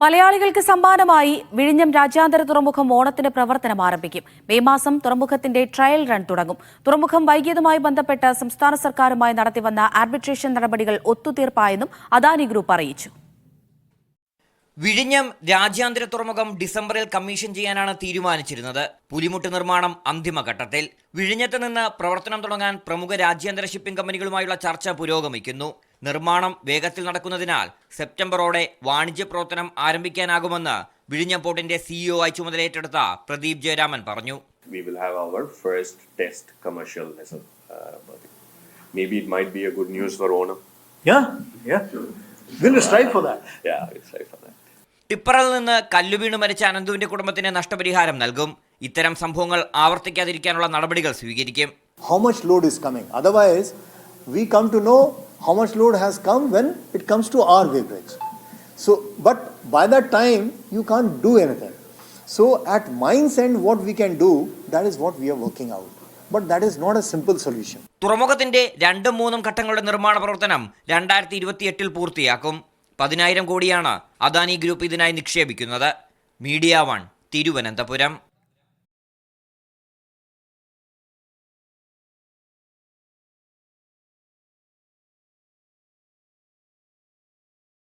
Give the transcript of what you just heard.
മലയാളികൾക്ക് സമ്മാനമായി വിഴിഞ്ഞം രാജ്യാന്തര തുറമുഖം ഓണത്തിന് പ്രവർത്തനം ആരംഭിക്കും. മെയ് മാസം തുറമുഖത്തിന്റെ ട്രയൽ റൺ തുടങ്ങും. തുറമുഖം വൈകിയതുമായി ബന്ധപ്പെട്ട് സംസ്ഥാന സർക്കാരുമായി നടത്തിവന്ന ആർബിട്രേഷൻ നടപടികൾ ഒത്തുതീർപ്പായെന്നും അദാനി ഗ്രൂപ്പ് അറിയിച്ചു. വിഴിഞ്ഞം രാജ്യാന്തര തുറമുഖം ഡിസംബറിൽ കമ്മീഷൻ ചെയ്യാനാണ് തീരുമാനിച്ചിരുന്നത്. പുലിമുട്ട് നിർമ്മാണം അന്തിമഘട്ടത്തിൽ. വിഴിഞ്ഞത്ത് നിന്ന് പ്രവർത്തനം തുടങ്ങാൻ പ്രമുഖ രാജ്യാന്തര ഷിപ്പിംഗ് കമ്പനികളുമായുള്ള ചർച്ച പുരോഗമിക്കുന്നു. നിർമ്മാണം വേഗത്തിൽ നടക്കുന്നതിനാൽ സെപ്റ്റംബറോടെ വാണിജ്യ പ്രവർത്തനം ആരംഭിക്കാനാകുമെന്ന് വിഴിഞ്ഞം പോർട്ടിന്റെ CEO ആയി ചുമതലയേറ്റെടുത്ത പ്രദീപ് ജയരാമൻ പറഞ്ഞു. We will have our first test commercial vessel. Maybe it might be a good news for Onam. Yeah. We'll strive for that. Yeah, we'll strive for that. ടിപ്പറിൽ നിന്ന് കല്ലുവീണ് മരിച്ച അനന്തുവിന്റെ കുടുംബത്തിന് നഷ്ടപരിഹാരം നൽകും. ഇത്തരം സംഭവങ്ങൾ ആവർത്തിക്കാതിരിക്കാനുള്ള നടപടികൾ സ്വീകരിക്കും. How much load is coming? Otherwise, we come to know how much load has come when it comes to our weighbridge. So, but by that time, you can't do anything. So, at Mines End, what we can do, that is what we are working out. But that is not a simple solution. തുറമുഖത്തിന്റെ 2-3 ഘട്ടങ്ങളുടെ നിർമ്മാണ പ്രവർത്തനം 2028 പൂർത്തിയാക്കും. 10,000 കോടിയാണ് Adani group ഇതിനായി നിക്ഷേപിക്കുന്നത്. Media 1 Thiruvananthapuram.